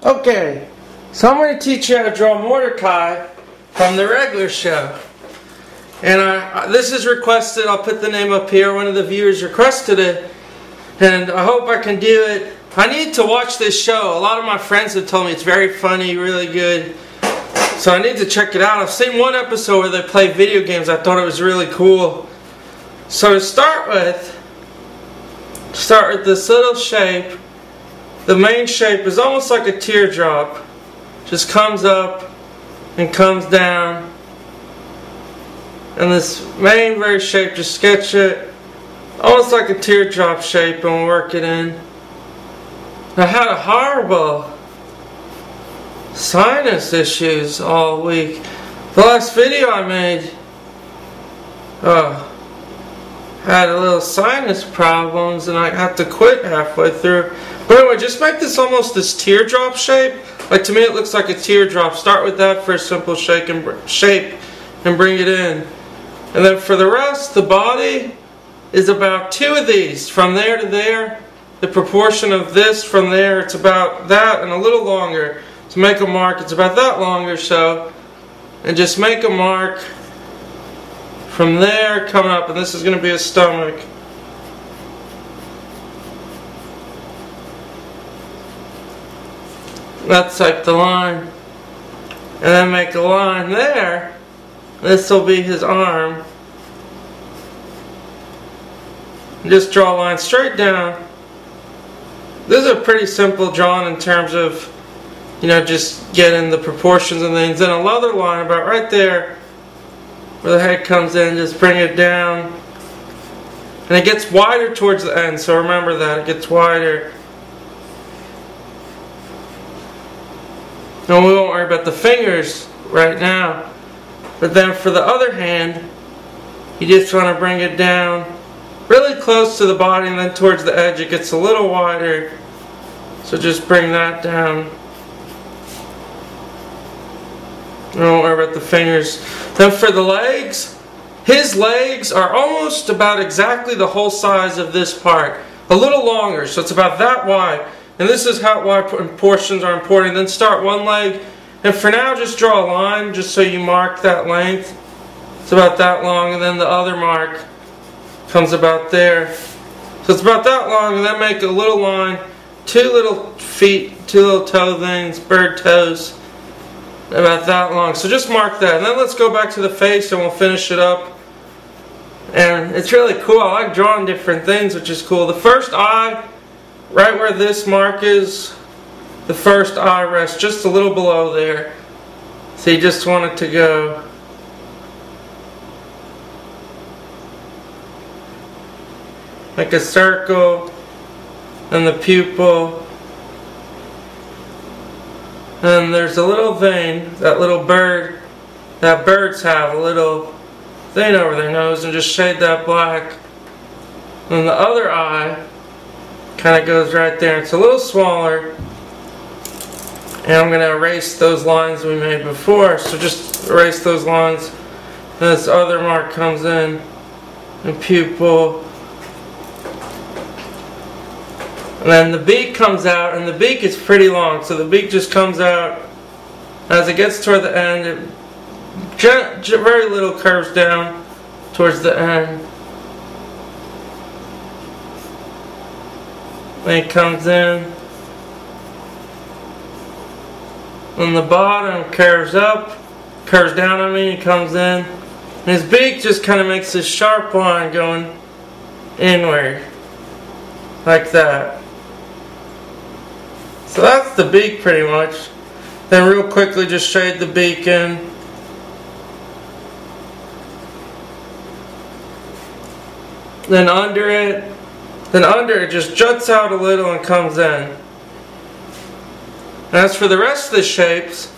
Okay, so I'm going to teach you how to draw Mordecai from the regular show. And this is requested. I'll put the name up here. One of the viewers requested it. And I hope I can do it. I need to watch this show. A lot of my friends have told me it's very funny, really good. So I need to check it out. I've seen one episode where they play video games. I thought it was really cool. So to start with this little shape. The main shape is almost like a teardrop. Just comes up and comes down. And this main very shape, just sketch it almost like a teardrop shape and work it in. I had a horrible sinus issues all week. The last video I made, had a little sinus problems and I had to quit halfway through. But anyway, just make this almost this teardrop shape. Like, to me it looks like a teardrop. Start with that for a simple shape and bring it in. And then for the rest, the body is about 2 of these. From there to there, the proportion of this from there, it's about that and a little longer. To make a mark, it's about that long or so. And just make a mark from there coming up. And this is going to be a stomach. That's like the line. And then make a line there. This will be his arm. And just draw a line straight down. This is a pretty simple drawing in terms of, you know, just getting the proportions and things. Then another line about right there where the head comes in, just bring it down. And it gets wider towards the end, so remember that. It gets wider. And we won't worry about the fingers right now. But then for the other hand, you just want to bring it down really close to the body, and then towards the edge it gets a little wider. So just bring that down. Don't worry about the fingers. Then for the legs, his legs are almost about exactly the whole size of this part. A little longer, so it's about that wide. And this is how wide portions are important. Then start one leg. And for now, just draw a line just so you mark that length. It's about that long. And then the other mark comes about there. So it's about that long. And then make a little line. 2 little feet, 2 little toe things, bird toes. About that long. So just mark that. And then let's go back to the face and we'll finish it up. And it's really cool. I like drawing different things, which is cool. The first eye, right where this mark is, the first eye rests just a little below there. So you just want it to go like a circle, and the pupil. And there's a little vein, that little bird, that birds have a little vein over their nose, and just shade that black. And the other eye kind of goes right there. It's a little smaller. And I'm going to erase those lines we made before. So just erase those lines. And this other mark comes in. And pupil. And then the beak comes out. And the beak is pretty long. So the beak just comes out. As it gets toward the end, it very little curves down towards the end. Then it comes in. And the bottom curves up, curves down, it comes in. And his beak just kind of makes this sharp line going inward. Like that. So that's the beak pretty much. Then real quickly just shade the beak in. Then under it just juts out a little and comes in. As for the rest of the shapes,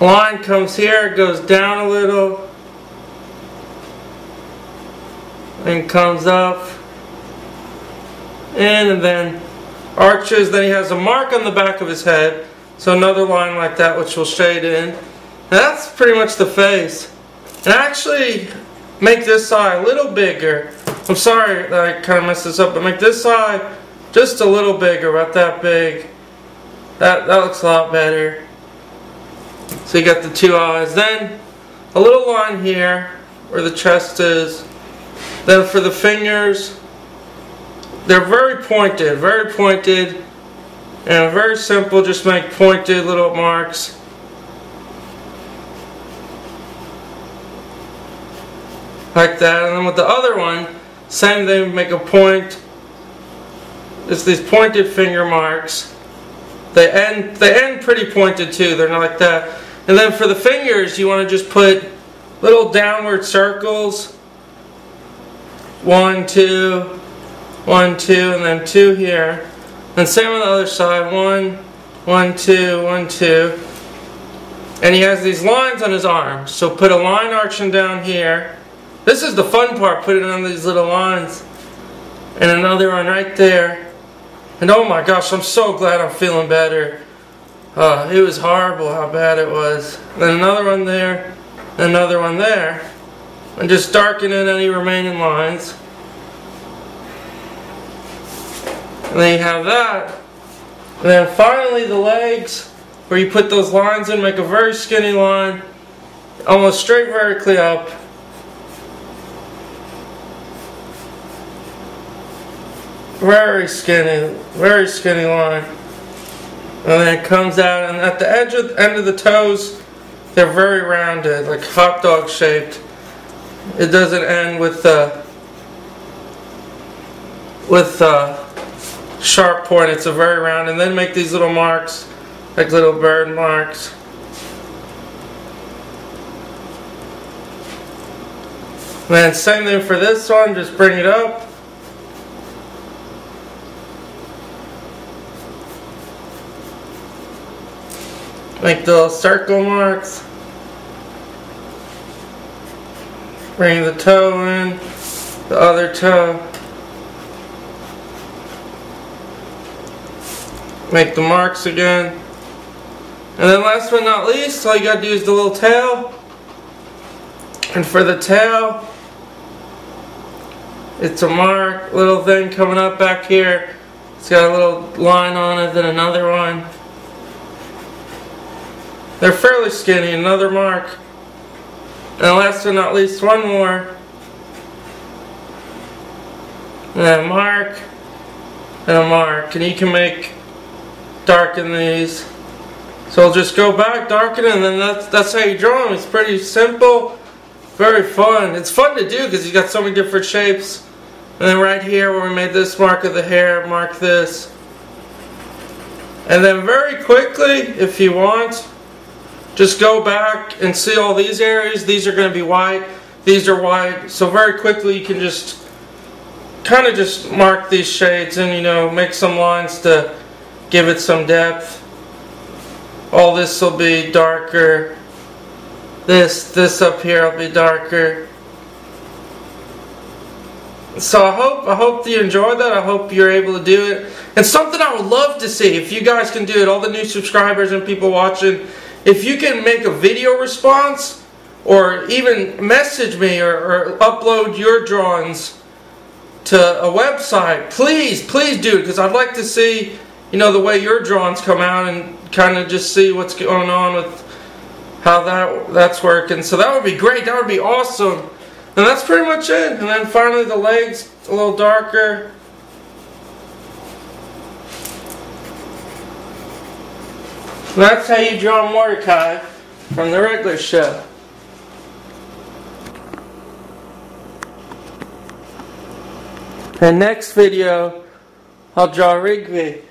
line comes here, goes down a little, and comes up, and then arches. Then he has a mark on the back of his head, so another line like that which we'll shade in. And that's pretty much the face. And actually make this eye a little bigger. I'm sorry that I kind of messed this up, but make this eye just a little bigger, about that big. That looks a lot better. So you got the two eyes. Then a little line here where the chest is. Then for the fingers, they're very pointed, and very simple. Just make pointed little marks. Like that. And then with the other one, same thing, make a point. It's these pointed finger marks. They end pretty pointed too, they're not like that. And then for the fingers, you want to just put little downward circles. 1, 2, 1, 2, and then 2 here. And same on the other side. 1, 1, 2, 1, 2. And he has these lines on his arms. So put a line arching down here. This is the fun part, putting on these little lines. And another one right there. And oh my gosh, I'm so glad I'm feeling better. It was horrible how bad it was. Then another one there, another one there. And just darken in any remaining lines. And then you have that. And then finally the legs, where you put those lines in, make a very skinny line, almost straight vertically up. Very skinny line. And then it comes out, and at the end of the toes, they're very rounded, like hot dog shaped. It doesn't end with sharp point. It's a very round, and then make these little marks, like little bird marks. And then same thing for this one. Just bring it up. Make the little circle marks. Bring the toe in, the other toe. Make the marks again. And then last but not least, all you gotta do is the little tail. And for the tail, it's a mark, little thing coming up back here. It's got a little line on it, then another one. They're fairly skinny, another mark. And last but not least, one more. And a mark. And a mark. And you can darken these. So I'll just go back, darken it, and then that's how you draw them. It's pretty simple. Very fun. It's fun to do because you've got so many different shapes. And then right here where we made this mark of the hair, mark this. And then very quickly, if you want, just go back and see all these areas. These are going to be white. These are white. So very quickly you can just kind of just mark these shades and, you know, make some lines to give it some depth. All this will be darker. This up here will be darker. So I hope you enjoyed that. I hope you're able to do it. And something I would love to see, if you guys can do it, all the new subscribers and people watching, if you can make a video response or even message me or upload your drawings to a website, please do it, because I'd like to see, you know, the way your drawings come out and kind of just see what's going on with how that's working. So that would be great. That would be awesome. And that's pretty much it. And then finally the legs, a little darker. And that's how you draw Mordecai from the regular show. And next video, I'll draw Rigby.